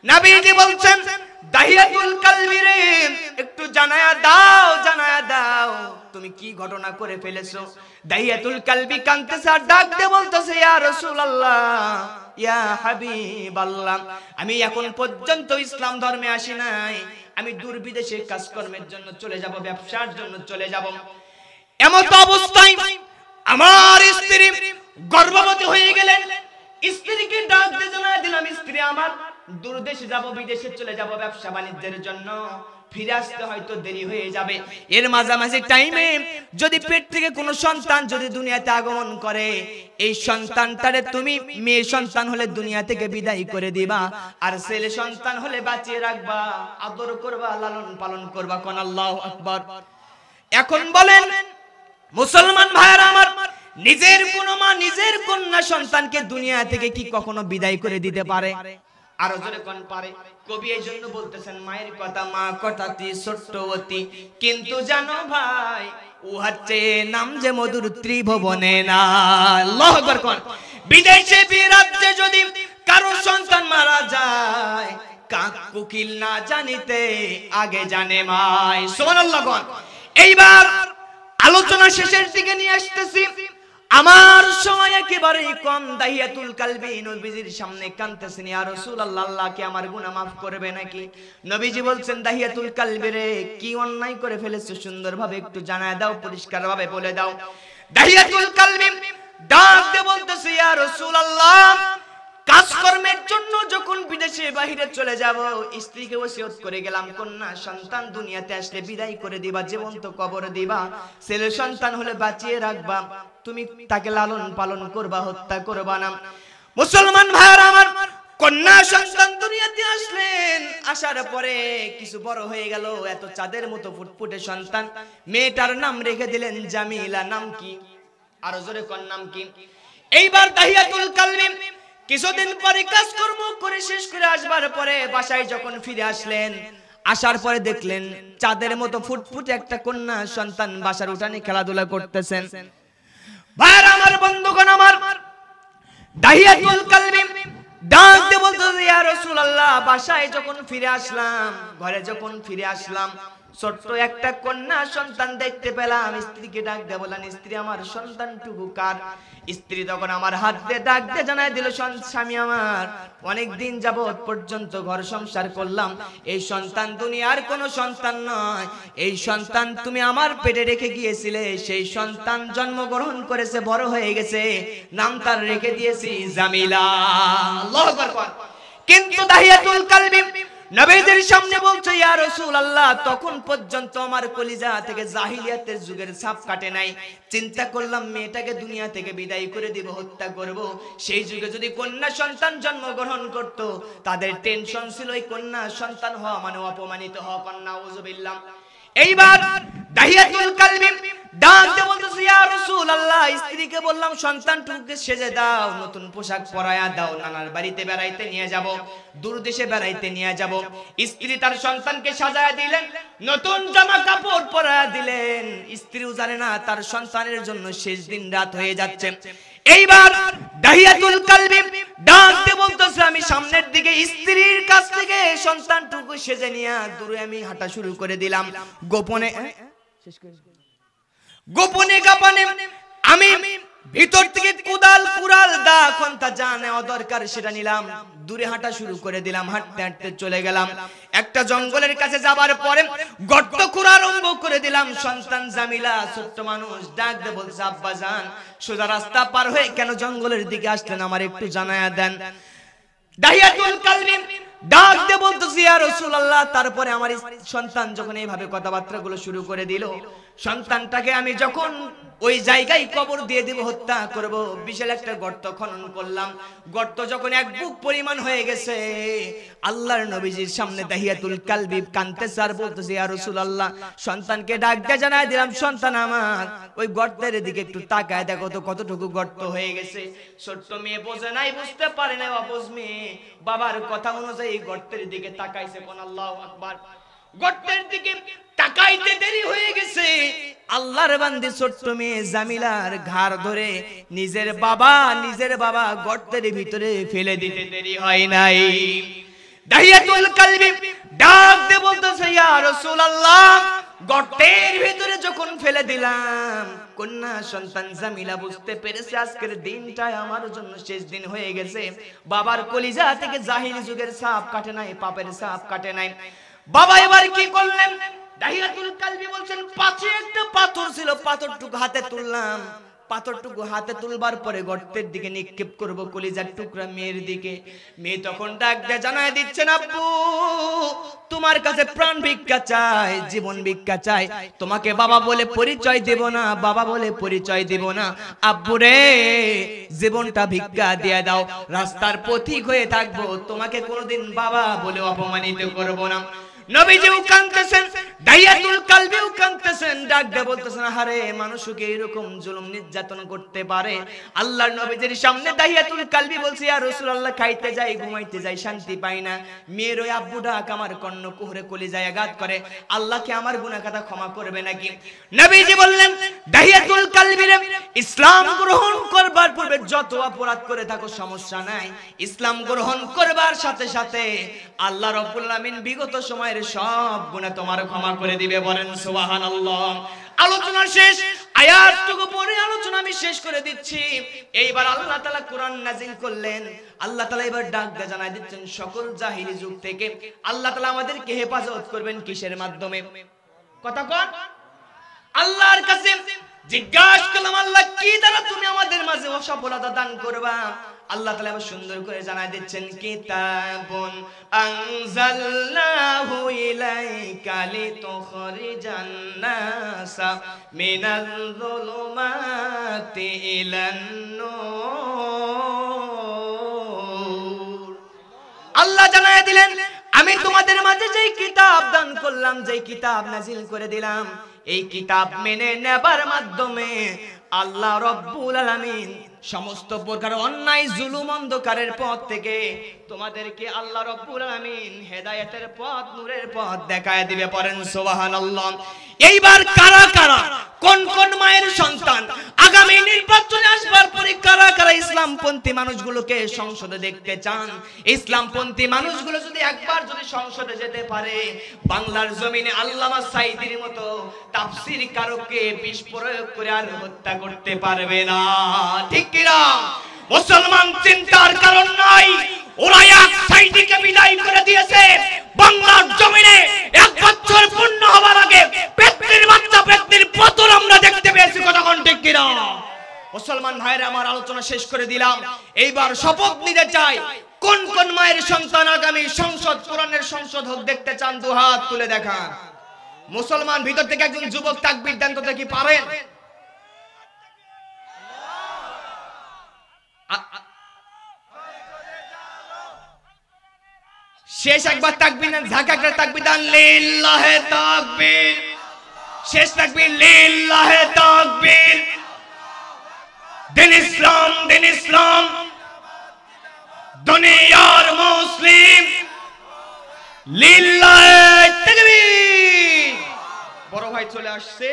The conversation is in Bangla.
নবীজি বলছেন দাহিয়াতুল কালবি রে একটু জানায়া দাও তুমি কি ঘটনা করে ফেলেছো। দাহিয়াতুল কালবি কাঁদতেছে আর ডাক দিয়ে বলতেছে ইয়া রাসূলুল্লাহ ইয়া হাবিবাল্লাহ, আমি এখন পর্যন্ত ইসলাম ধর্মে আসি নাই, আমি দূর বিদেশে কাজকর্মের জন্য চলে যাব, ব্যবসার জন্য চলে যাব। এমত অবস্থায় আমার স্ত্রী গর্ভবতী হয়ে গেলেন। স্ত্রীকে ডাক দিয়ে জানায় দিলাম স্ত্রী আমার দূর দেশে যাব, বিদেশে চলে যাব ব্যবসা বাণিজ্যের জন্য, ফিরে আসতে হয়তো দেরি হয়ে যাবে। এর মাঝামাঝি টাইমে যদি পেট থেকে কোনো সন্তান যদি দুনিয়াতে আগমন করে, এই সন্তানটারে তুমি মেয়ে সন্তান হলে দুনিয়া থেকে বিদায় করে দিবা, আর ছেলে সন্তান হলে বাঁচিয়ে রাখবা, আদর করবা, লালন পালন করবা। কোন আল্লাহু আকবার। এখন বলেন মুসলমান ভাইরা আমার, নিজের কোনো মা নিজের কন্যা সন্তানকে দুনিয়া থেকে কি কখনো বিদায় করে দিতে পারে? আরো জোরে কোন পারে? কবি এই জন্য বলতেছেন মায়ের কথা মা কথাতি ছোট্টবতী, কিন্তু জানো ভাই উহাচ্ছে নাম যে মধুর ত্রিভুবনে না। আল্লাহু আকবার কোন। বিদেশে বিরাজ্যে যদি কারো সন্তান মারা যায়, কাক কোকিল না জানিতে আগে জানে মাই। সুবহানাল্লাহ কোন। এইবার আলোচনা শেষের দিকে নিয়ে আসতেছি, আমার সময় একেবারেই কম। দাহিয়াতুল কালবি নবীজির সামনে কাঁদতেছেন, ইয়া রাসূলুল্লাহ আল্লাহ কি আমার গুনাহ maaf করবে নাকি? নবীজি বলছেন দাহিয়াতুল কালবি রে কি অন্যায় করে ফেলেছো সুন্দরভাবে একটু জানায় দাও, পরিষ্কারভাবে বলে দাও। দাহিয়াতুল কালবি ডাক দিয়ে বলতেছে ইয়া রাসূলুল্লাহ কাজকর্মের জন্য যখন বিদেশে বাহিরে চলে যাব, স্ত্রীকে ওসিয়ত করে গেলাম কন্যা সন্তান দুনিয়াতে আসলে বিদায় করে দিবা, জীবন্ত কবর দিবা, ছেলে সন্তান হলে বাঁচিয়ে রাখবা, তুমি তাকে লালন পালন করবা, হত্যা করবা না। মুসলমান ভাইরা আমার, কন্যা সন্তান দুনিয়াতে আসলেন, আসার পরে কিছু বড় হয়ে গেল, এত চাঁদের মতো ফুটফুটে সন্তান, মেয়েটার নাম রেখে দিলেন জামিলা। নাম কি? আরো জোরে কোন নাম কি? এইবার দাহিয়াতুল কালবি কিছুদিন পরে কাজকর্ম করে শেষ করে আসবার পরে বাসায় যখন ফিরে আসলেন, আসার পরে দেখলেন চাঁদের মতো ফুটফুটে একটা কন্যা সন্তান বাসার উঠানে খেলাধুলা করতেছেন। ভাইরা আমার, বন্ধুগণ আমার, দাহিয়াতুল কালবি ডাক দিয়ে বলতেছে ইয়া রাসূলুল্লাহ বাসায় যখন ফিরে আসলাম, ঘরে যখন ফিরে আসলাম, ছোট্ট একটা কন্যা সন্তান দেখতে পেলাম। স্ত্রীকে ডাক দিয়ে বললেন স্ত্রী আমার সন্তানটুকু কার? স্ত্রী তখন আমার হাত দিয়ে ডাক দিয়ে জানায় দিল স্বামী আমার অনেক দিন যাবত পর্যন্ত ঘর সংসার করলাম, এই সন্তান দুনিয়ার কোনো সন্তান নয়, এই সন্তান তুমি আমার পেটে রেখে গিয়েছিলে, সেই সন্তান জন্মগ্রহণ করেছে, বড় হয়ে গেছে, নাম তার রেখে দিয়েছি জামিলা। আল্লাহু আকবার। কিন্তু দাহিয়াতুল কালবি নবীজির সামনে বলছে ইয়া রাসূলুল্লাহ তখন পর্যন্ত আমার কলিজা থেকে জাহিলিয়াতের যুগের ছাপ কাটে নাই। চিন্তা করলাম মেয়েটাকে দুনিয়া থেকে বিদায় করে দিব, হত্যা করব। সেই যুগে যদি কন্যা সন্তান জন্মগ্রহণ করত, তাদের টেনশন ছিল এই কন্যা সন্তান হওয়া মানে অপমানিত হওয়া। কন্যা নাউযুবিল্লাহ। এইবার দাহিয়াতুল কালবি ডাক দিয়ে বলতেছে ইয়া রাসূলুল্লাহ স্ত্রীকে বললাম সন্তানটুকুকে সেজে দাও, নতুন পোশাক পরায়া দাও, নানার বাড়িতে বেড়াইতে নিয়ে যাব, দূর দেশে বেড়াইতে নিয়ে যাব। স্ত্রী তার সন্তানকে সাজায়া দিলেন, নতুন জামা কাপড় পরায়া দিলেন। স্ত্রীও জানে না তার সন্তানের জন্য শেষ দিন রাত হয়ে যাচ্ছে। এইবার দাহিয়াতুল কালবি ডাক দিয়ে বলতেছে আমি সামনের দিকে স্ত্রীর কাছ থেকে সন্তানটুকু সেজে নিয়ে দূরে আমি হাঁটা শুরু করে দিলাম। গোপনে গাপনে আমি ভিতর থেকে কুদাল কুড়াল দা কোনটা যা নেওয়া দরকার সেটা নিলাম, দূরে হাঁটা শুরু করে দিলাম। হাঁটতে হাঁটতে চলে গেলাম একটা জঙ্গলের কাছে। যাবার পরে গর্ত খুঁড়া আরম্ভ করে দিলাম। সন্তান জামিলা ছোট্ট মানুষ ডাক দিয়ে বলছে আব্বা জান সোজা রাস্তা পার হয়ে কেন জঙ্গলের দিকে আসলেন আমার একটু জানায়া দেন। দাহিয়াতুল কালবি ডাক দিয়ে বলতেছি ইয়া রাসূলুল্লাহ তারপরে আমার সন্তান যখন এইভাবে কথাবার্তাগুলো শুরু করে দিল, সন্তানটাকে আমি যখন ওই জায়গায় কবর দিয়ে দিব, হত্যা করব, বিশাল একটা গর্ত খনন করলাম। গর্ত যখন এক বুক পরিমাণ হয়ে গেছে, আল্লাহর নবীজির সামনে দাহিয়াতুল কালবি কাঁদতেছে আর বলতেছে ইয়া রাসূলুল্লাহ সন্তানকে ডাক দিয়ে জানায় দিলাম সন্তান আমার ওই গর্তের দিকে একটু তাকায় দেখো তো কতটুকু গর্ত হয়ে গেছে। ছোট্ট মেয়ে বোঝে নাই, বুঝতে পারে না, অবুঝ মেয়ে বাবার কথা অনুযায়ী গর্তের দিকে তাকাইছে। কোন আল্লাহু আকবার। গর্তের দিকে তাকাইতে দেরি হয়ে গেছে, আল্লাহর বান্দি ছোট্ট মেয়ে জামিলার ঘাড় ধরে নিজের বাবা গর্তের ভিতরে ফেলে দিতে দেরি হয় নাই। দাহিয়াতুল কালবি ডাক দিয়ে বলতেছে ইয়া রাসূলুল্লাহ, গর্তের ভিতরে যখন ফেলে দিলাম কন্যা সন্তান জামিলা বুঝতে পেরেছে আজকের দিনটাই আমার জন্য শেষ দিন হয়ে গেছে। বাবার কলিজা থেকে জাহিলি যুগের সাপ কাটে নাই, পাপের সাপ কাটে নাই। বাবা এবার কি করলেন? দাহিয়াতুল কালবি বলছেন পাশে একটা পাথর ছিল, পাথরটুকু হাতে তুললাম। পাথরটুকু হাতে তুলবার পরে গর্তের দিকে নিক্ষেপ করব কলিজার টুকরা মেয়ের দিকে। মেয়ে তখন ডাক দিয়ে জানায় দিচ্ছেন, আব্বু তোমার কাছে প্রাণ ভিক্ষা চাই, জীবন ভিক্ষা চাই। তোমাকে বাবা বলে পরিচয় দেব না, বাবা বলে পরিচয় দেব না। আব্বু রে, জীবনটা ভিক্ষা দিয়ে দাও, রাস্তার পথিক হয়ে থাকবো, তোমাকে কোনোদিন বাবা বলে অপমানিত করব না। নবীজিও কাঁদতেছেন, দাহিয়াতুল কালবিও কাঁদতেছেন, ডাক দিয়ে বলতেছেন আরে মানুষকে এরকম জুলুম নির্যাতন করতে পারে? আল্লাহর নবীজির সামনে দাহিয়াতুল কালবি বলছে ইয়া রাসূলুল্লাহ, খাইতে যাই ঘুমাইতে যাই শান্তি পাই না। মেয়ের ওই আব্বু ডাক আমার কর্ণ কুহরে কলিজায় আঘাত করে, আল্লাহকে আমার গুনাহ কথা ক্ষমা করবে নাকি? নবীজি বললেন দাহিয়াতুল কালবিরে, ইসলাম গ্রহণ করবার পূর্বে যত অপরাধ করে থাকো সমস্যা নাই, ইসলাম গ্রহণ করবার সাথে সাথে আল্লাহ রাব্বুল আলামিন বিগত সময়ের সব গুনাহ তোমার ক্ষমা করে দিবে। বলেন সুবহানাল্লাহ। আলোচনা শেষ, আয়াতটুকু পরে আলোচনা আমি শেষ করে দিচ্ছি। এইবার আল্লাহ তাআলা কোরআন নাযিল করলেন। আল্লাহ তাআলা এবার ডাক দিয়ে জানাই দিচ্ছেন সকল জাহিলি যুগ থেকে আল্লাহ তাআলা আমাদেরকে হেফাজত করবেন কিসের মাধ্যমে? কথা কোন? আল্লাহর কাছে জিজ্ঞাসা করলাম আল্লাহ কি দ্বারা তুমি আমাদের মাঝে সফলতা দান করবা? আল্লাহ তাআলা আবার সুন্দর করে জানাই দিচ্ছেন কিতাবুন আনজালনাহু ইলাইকা লিতুখরিজান নাসা মিনাল যুলুমাতি ইলান নূর। আল্লাহ জানাই দিলেন আমি তোমাদের মাঝে যেই কিতাব দান করলাম, যেই কিতাব নাজিল করে দিলাম, এই কিতাব মেনে নেবার মাধ্যমে আল্লাহ রাব্বুল আলামিন সমস্ত প্রকার অন্যায় জুলুম অন্ধকারের পথ থেকে তোমাদেরকে আল্লাহ রাব্বুল আলামিন হেদায়েতের পথ, নূরের পথ দেখায় দিবে। পড়েন সুবহানাল্লাহ। এইবার কারা কারা, কোন কোন মায়ের সন্তান আগামী নির্বাচনে আসবার পরে কারা কারা ইসলামপন্থী মানুষগুলোকে সংসদে দেখতে চান? ইসলামপন্থী মানুষগুলো যদি একবার যদি সংসদে যেতে পারে, বাংলার জমিনে আল্লামা সাঈদীর মতো তাফসীর কারককে বিষ প্রয়োগ করে আর হত্যা করতে পারবে না। ঠিক কিনা? মুসলমান চিন্তার কারণ নাই, ওরা এক সাঈদীকে বিদায় করে দিয়েছে। বাংলার জমিনে 1 বছর পূর্ণ হবার আগে পেটনির বাচ্চা, পেটনির বোতল আমরা দেখতে পেয়েছি। কথা কোন? ঠিক কিনা? মুসলমান ভাইরা আমার আলোচনা শেষ করে দিলাম। এইবার শপথ নিতে চাই, কোন কোন মায়ের সন্তান আগামী সংসদ, কোরআনের সংসদ হোক দেখতে চান? দুহাত তুলে দেখান। মুসলমান ভিতর থেকে একজন যুবক তাকবীর দেন তো দেখি, পারেন? শেষ একবার তাকবীর দেন, ঝাঁকা করে তাকবীর দেন, লিল্লাহে তাকবীর। শেষ তাকবীর, লিল্লাহে তাকবীর। দিন ইসলাম, দিন ইসলাম, দুনিয়ার মুসলিম, লিল্লাহে তাকবীর। বড় ভাই চলে আসছে।